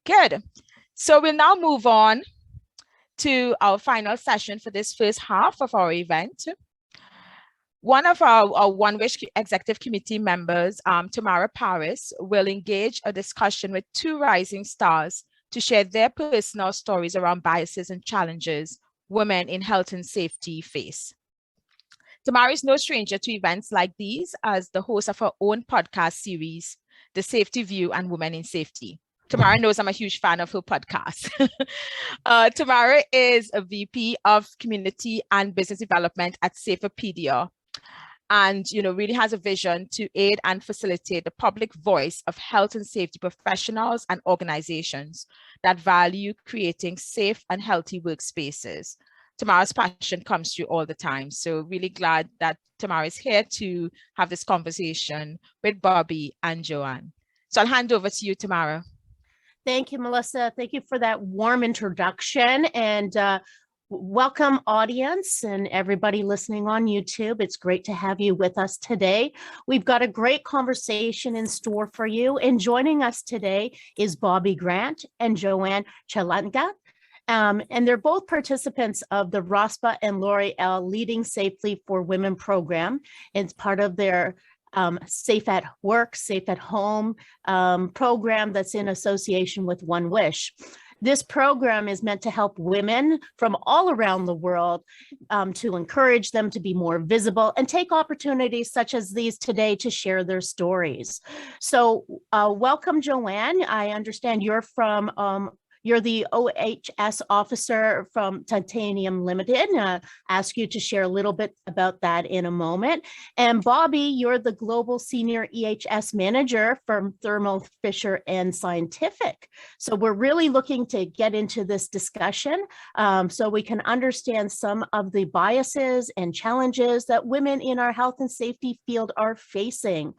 Good. So we'll now move on to our final session for this first half of our event. One of our OneWISH Executive Committee members, Tamara Parris, will engage a discussion with two rising stars to share their personal stories around biases and challenges women in health and safety face. Tamara is no stranger to events like these as the host of her own podcast series, The Safety View and Women in Safety. Tamara knows I'm a huge fan of her podcast. Tamara is a VP of Community and Business Development at Saferpedia, and really has a vision to aid and facilitate the public voice of health and safety professionals and organizations that value creating safe and healthy workspaces. Tamara's passion comes through all the time. So really glad that Tamara is here to have this conversation with Bobbie and Joanne. So I'll hand over to you, Tamara. Thank you, Melissa. Thank you for that warm introduction, and welcome audience and everybody listening on YouTube. It's great to have you with us today. We've got a great conversation in store for you, and joining us today is Bobbie Grant and Joan Chelangat. And they're both participants of the ROSPA and L'Oreal Leading Safely for Women program. It's part of their Safe at Work, Safe at Home program that's in association with OneWISH. This program is meant to help women from all around the world to encourage them to be more visible and take opportunities such as these today to share their stories. So welcome, Joanne. I understand you're the OHS officer from Titanium Limited. Ask you to share a little bit about that in a moment. And Bobbie, you're the Global Senior EHS Manager from Thermo Fisher and Scientific. So we're really looking to get into this discussion so we can understand some of the biases and challenges that women in our health and safety field are facing.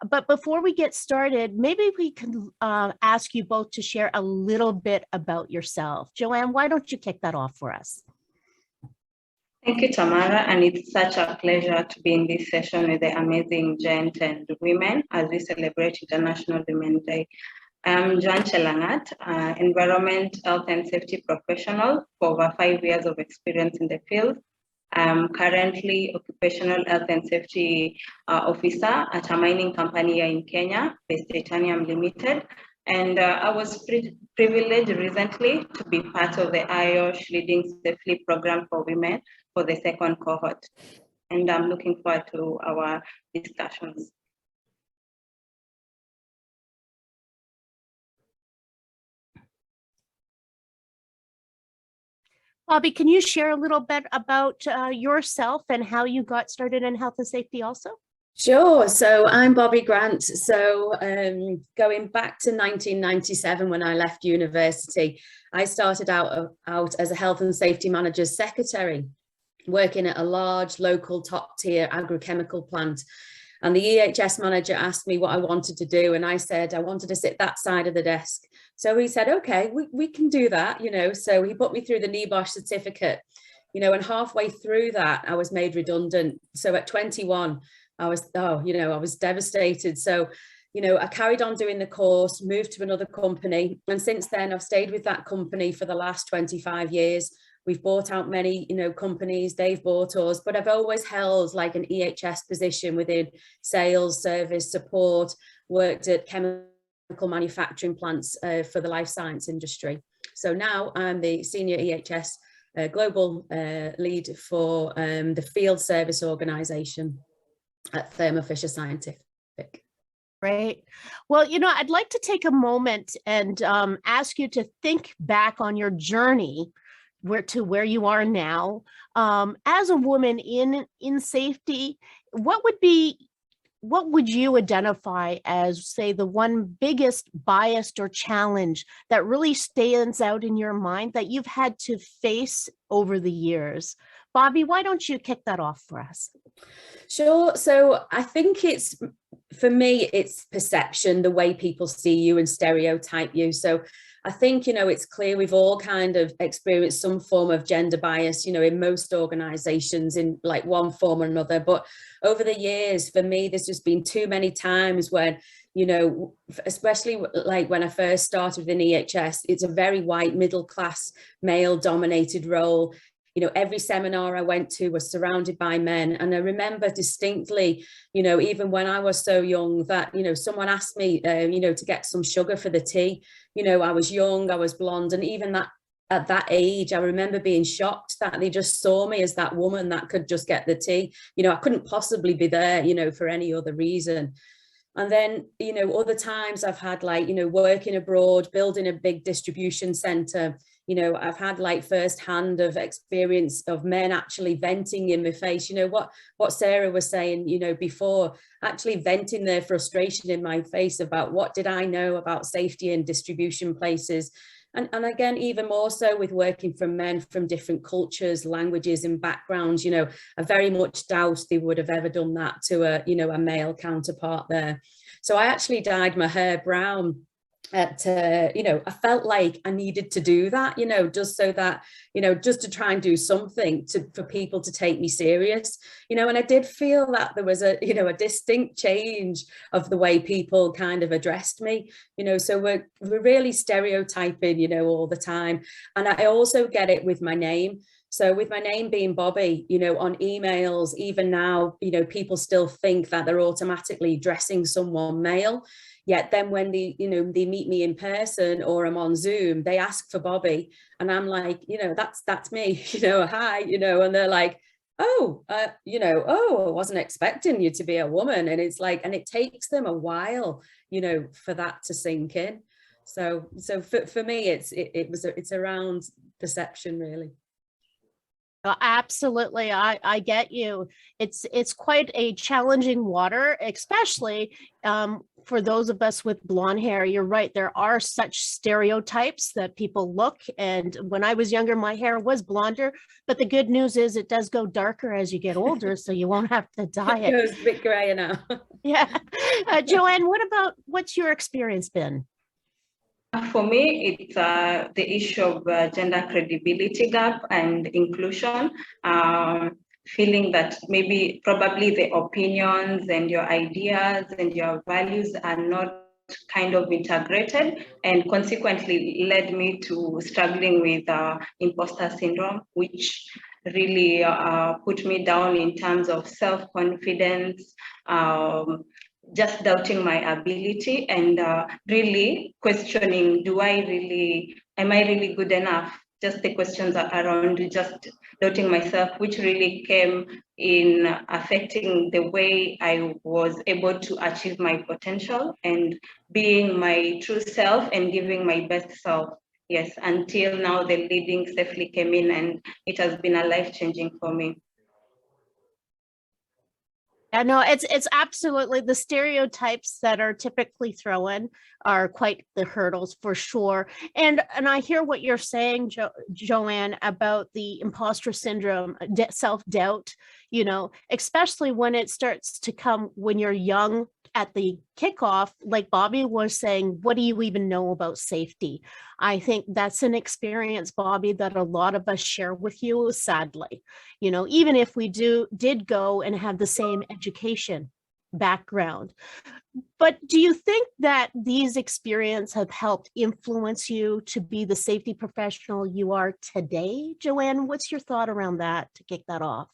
But before we get started, maybe we can ask you both to share a little bit about yourself. Joanne, why don't you kick that off for us? Thank you, Tamara, and it's such a pleasure to be in this session with the amazing gent and women as we celebrate International Women's Day. I'm Joan Chelangat, environment, health and safety professional for over 5 years of experience in the field. I'm currently occupational health and safety officer at a mining company here in Kenya, based Titanium Limited. And I was privileged recently to be part of the IWD Leading Safely program for women for the second cohort. And I'm looking forward to our discussions. Bobbie, can you share a little bit about yourself and how you got started in health and safety also? Sure. So I'm Bobbie Grant. So going back to 1997 when I left university, I started out as a health and safety manager's secretary, working at a large local top tier agrochemical plant. And the EHS manager asked me what I wanted to do. And I said, I wanted to sit that side of the desk. So he said, okay, we can do that, So he put me through the NEBOSH certificate, and halfway through that, I was made redundant. So at 21, I was devastated. So, I carried on doing the course, moved to another company. And since then, I've stayed with that company for the last 25 years. We've bought out many, companies, they've bought us, but I've always held like an EHS position within sales, service, support, worked at chemical manufacturing plants for the life science industry. So now I'm the senior EHS global lead for the field service organization at Thermo Fisher Scientific. Great. Well, I'd like to take a moment and ask you to think back on your journey where you are now. As a woman in safety, what would you identify as, say, the one biggest bias or challenge that really stands out in your mind that you've had to face over the years? Bobbie, why don't you kick that off for us? Sure. So I think for me, it's perception, the way people see you and stereotype you. So I think, you know, it's clear we've all kind of experienced some form of gender bias, you know, in most organizations in like one form or another. But over the years, for me, there's just been too many times when, you know, especially like when I first started within EHS, it's a very white, middle class, male dominated role. You know, every seminar I went to was surrounded by men. And I remember distinctly, you know, even when I was so young that, you know, someone asked me, you know, to get some sugar for the tea. You know, I was young, I was blonde. And even that at that age, I remember being shocked that they just saw me as that woman that could just get the tea. You know, I couldn't possibly be there, you know, for any other reason. And then, you know, other times I've had like, you know, working abroad, building a big distribution center. You know, I've had like firsthand of experience of men actually venting in my face, you know, what Sarah was saying, you know, before, actually venting their frustration in my face about what did I know about safety in distribution places. And again, even more so with working from men from different cultures, languages and backgrounds, you know, I very much doubt they would have ever done that to a, you know, a male counterpart there. So I actually dyed my hair brown at, you know, I felt like I needed to do that, you know, just so that, you know, just to try and do something for people to take me serious, you know, and I did feel that there was a, you know, a distinct change of the way people kind of addressed me, you know, so we're really stereotyping, you know, all the time. And I also get it with my name. So with my name being Bobbie, you know, on emails, even now, you know, people still think that they're automatically addressing someone male. Yet then when they, you know, they meet me in person or I'm on Zoom, they ask for Bobbie. And I'm like, you know, that's me, you know, hi, you know, and they're like, oh, you know, oh, I wasn't expecting you to be a woman. And it's like, and it takes them a while, you know, for that to sink in. So for me, it's around perception, really. Absolutely. I get you. It's quite a challenging water, especially for those of us with blonde hair. You're right. There are such stereotypes that people look. And when I was younger, my hair was blonder. But the good news is it does go darker as you get older, so you won't have to dye it. It goes a bit grayer now. Yeah. Joanne, what's your experience been? For me, it's the issue of gender credibility gap and inclusion, feeling that probably the opinions and your ideas and your values are not kind of integrated, and consequently led me to struggling with imposter syndrome, which really put me down in terms of self-confidence, just doubting my ability and really questioning, am I really good enough? Just the questions around just doubting myself, which really came in affecting the way I was able to achieve my potential and being my true self and giving my best self. Yes, until now the leading safely came in and it has been a life-changing for me. Yeah, no, it's absolutely the stereotypes that are typically thrown are quite the hurdles for sure. And I hear what you're saying, Joanne, about the imposter syndrome, self-doubt, you know, especially when it starts to come when you're young at the kickoff, like Bobbie was saying, what do you even know about safety? I think that's an experience, Bobbie, that a lot of us share with you, sadly, you know, even if we did go and have the same education background. But do you think that these experiences have helped influence you to be the safety professional you are today? Joanne, what's your thought around that to kick that off?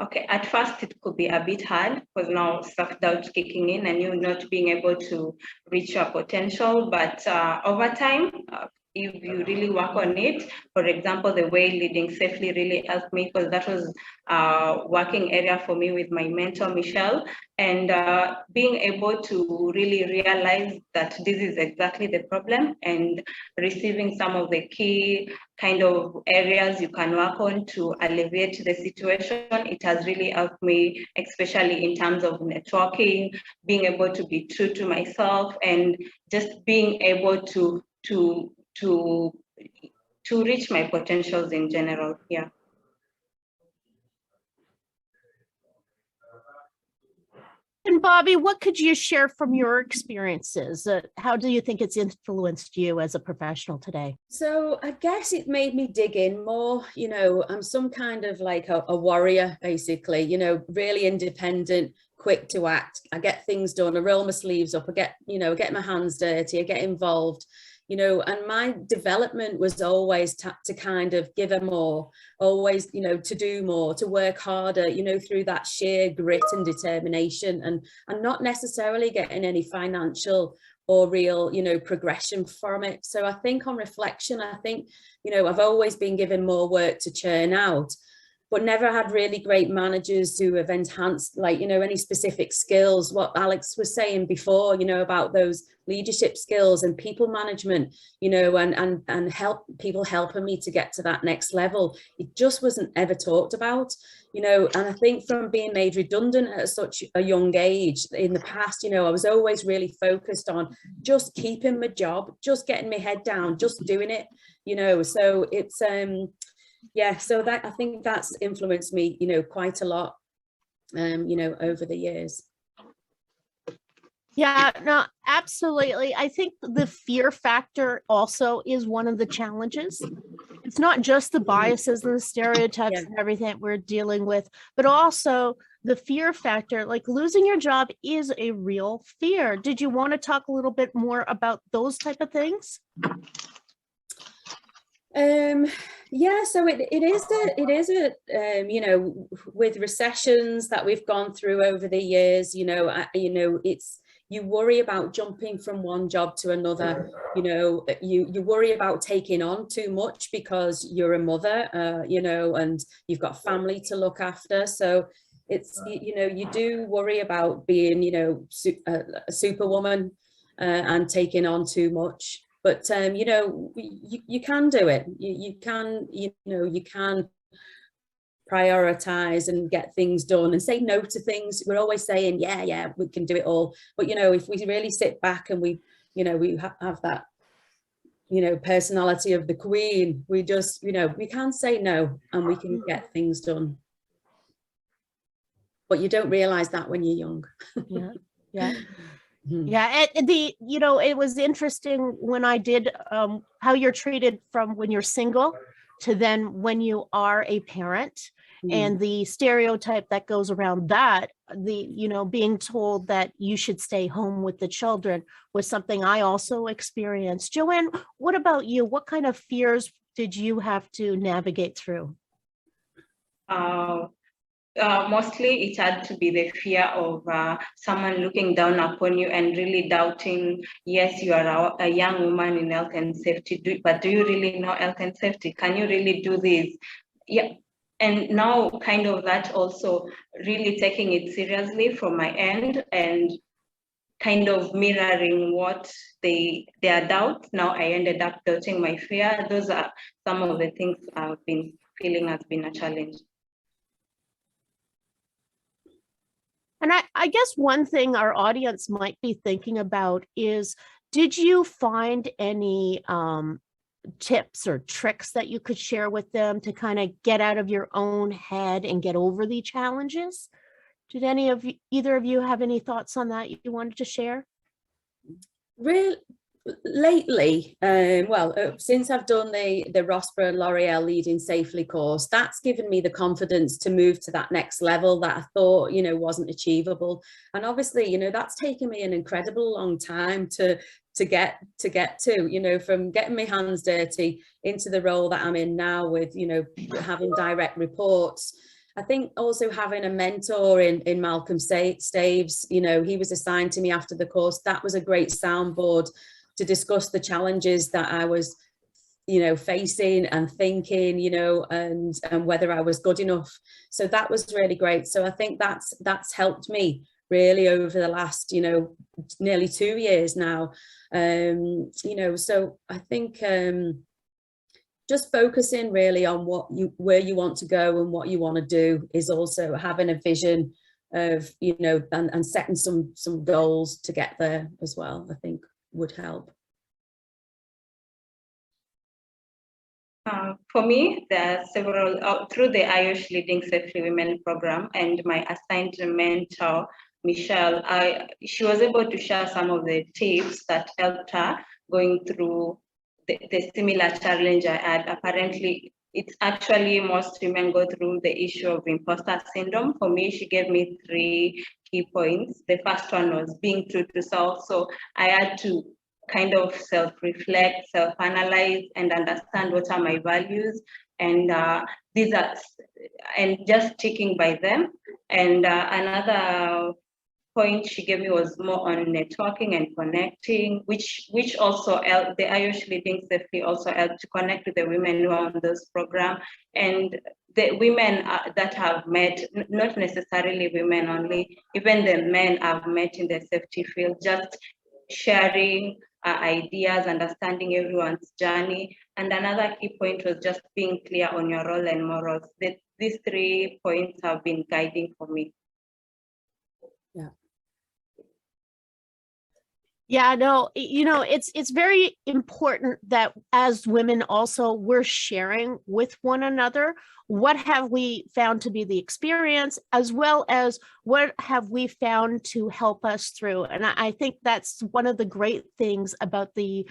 Okay, at first it could be a bit hard because now self-doubt kicking in and you not being able to reach your potential, but over time, if you really work on it, for example, the way leading safely really helped me because that was a working area for me with my mentor, Michelle, and being able to really realize that this is exactly the problem and receiving some of the key kind of areas you can work on to alleviate the situation. It has really helped me, especially in terms of networking, being able to be true to myself and just being able to reach my potentials in general. Yeah. And Bobbie, what could you share from your experiences? How do you think it's influenced you as a professional today? So I guess it made me dig in more. I'm some kind of like a warrior, basically, really independent, quick to act. I get things done, I roll my sleeves up, I get my hands dirty, I get involved. And my development was always to kind of give her more, always, to do more, to work harder, through that sheer grit and determination, and not necessarily getting any financial or real, progression from it. So I think on reflection, I think, I've always been given more work to churn out, but never had really great managers who have enhanced, like, any specific skills. What Alex was saying before, about those leadership skills and people management, and people helping me to get to that next level. It just wasn't ever talked about, and I think from being made redundant at such a young age in the past, I was always really focused on just keeping my job, just getting my head down, just doing it, so it's, yeah, so that, I think that's influenced me, quite a lot, over the years. Yeah, no, absolutely. I think the fear factor also is one of the challenges. It's not just the biases and the stereotypes and everything that we're dealing with, but also the fear factor, like losing your job is a real fear. Did you want to talk a little bit more about those type of things? Yeah, so it is with recessions that we've gone through over the years, it's, you worry about jumping from one job to another, you worry about taking on too much because you're a mother, and you've got family to look after. So it's, you do worry about being, a superwoman and taking on too much. But, you can do it. You can prioritize and get things done and say no to things. We're always saying, yeah, we can do it all. But, if we really sit back and we have that, personality of the queen, we just, we can say no and we can get things done. But you don't realize that when you're young. Yeah. Yeah, it was interesting when I did how you're treated from when you're single to then when you are a parent, and the stereotype that goes around that, being told that you should stay home with the children was something I also experienced. Joanne, what about you? What kind of fears did you have to navigate through? Mostly it had to be the fear of someone looking down upon you and really doubting, yes, you are a young woman in health and safety, but do you really know health and safety? Can you really do this? Yeah. And now kind of that also really taking it seriously from my end and kind of mirroring what their doubts. Now I ended up doubting my fear. Those are some of the things I've been feeling has been a challenge. And I guess one thing our audience might be thinking about is, did you find any tips or tricks that you could share with them to kind of get out of your own head and get over the challenges? Did either of you have any thoughts on that you wanted to share? Lately, since I've done the Rossborough L'Oreal Leading Safely course, that's given me the confidence to move to that next level that I thought, wasn't achievable. And obviously, that's taken me an incredible long time to get to, from getting my hands dirty into the role that I'm in now with, having direct reports. I think also having a mentor in Malcolm Staves, he was assigned to me after the course. That was a great soundboard to discuss the challenges that I was, facing and thinking, and whether I was good enough. So that was really great. So I think that's helped me really over the last, nearly 2 years now. So I think just focusing really on where you want to go and what you want to do is also having a vision of, and setting some goals to get there as well, I think would help. For me, there are several, through the IWD Leading Safely Women program and my assigned mentor, Michelle, she was able to share some of the tips that helped her going through the similar challenge I had. Apparently, it's actually most women go through the issue of imposter syndrome. For me, she gave me 3 key points. The first one was being true to self. So I had to kind of self-reflect, self-analyze, and understand what are my values, and these are, and just sticking by them. And another point she gave me was more on networking and connecting, which also helped. The Irish Leading Safely also helped to connect with the women who are on this program, and the women that have met, not necessarily women only, even the men I've met in the safety field, just sharing ideas, understanding everyone's journey. And another key point was just being clear on your role and morals. These 3 points have been guiding for me. Yeah. Yeah, no, you know, it's very important that as women also we're sharing with one another what have we found to be the experience, as well as what have we found to help us through. And I think that's one of the great things about the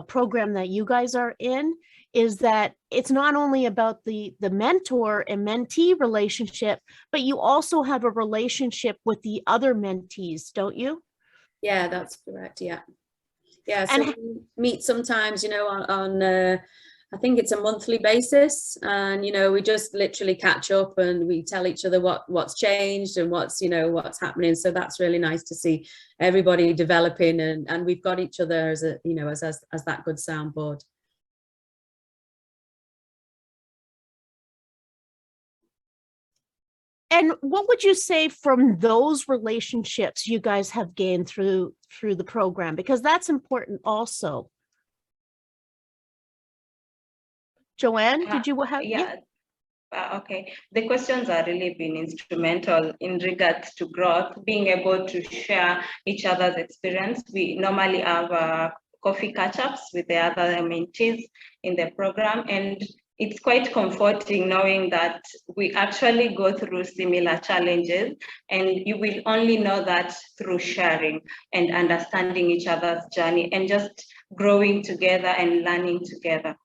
program that you guys are in, is that it's not only about the mentor and mentee relationship, but you also have a relationship with the other mentees, don't you? Yeah, that's correct. Yeah. Yeah. So And we meet sometimes, you know, on I think it's a monthly basis, and, you know, we just literally catch up and we tell each other what's changed and what's, you know, what's happening. So that's really nice to see everybody developing, and we've got each other as a, you know, as that good soundboard. And what would you say from those relationships you guys have gained through the program? Because that's important also. Joanne, did you have? Yeah. Okay, the questions have really been instrumental in regards to growth, being able to share each other's experience. We normally have coffee catch-ups with the other mentees in the program, and it's quite comforting knowing that we actually go through similar challenges, and you will only know that through sharing and understanding each other's journey and just growing together and learning together.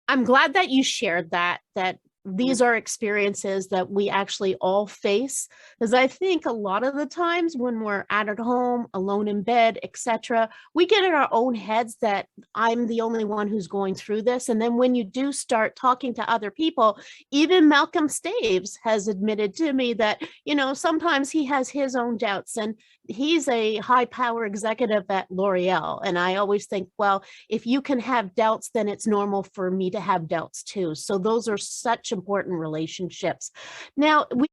I'm glad that you shared that these are experiences that we actually all face, because I think a lot of the times when we're at home, alone in bed, etc., we get in our own heads that I'm the only one who's going through this. And then when you do start talking to other people, even Malcolm Staves has admitted to me that, you know, sometimes he has his own doubts, and he's a high power executive at L'Oreal. And I always think, well, if you can have doubts, then it's normal for me to have doubts too. So those are such important relationships. Now, we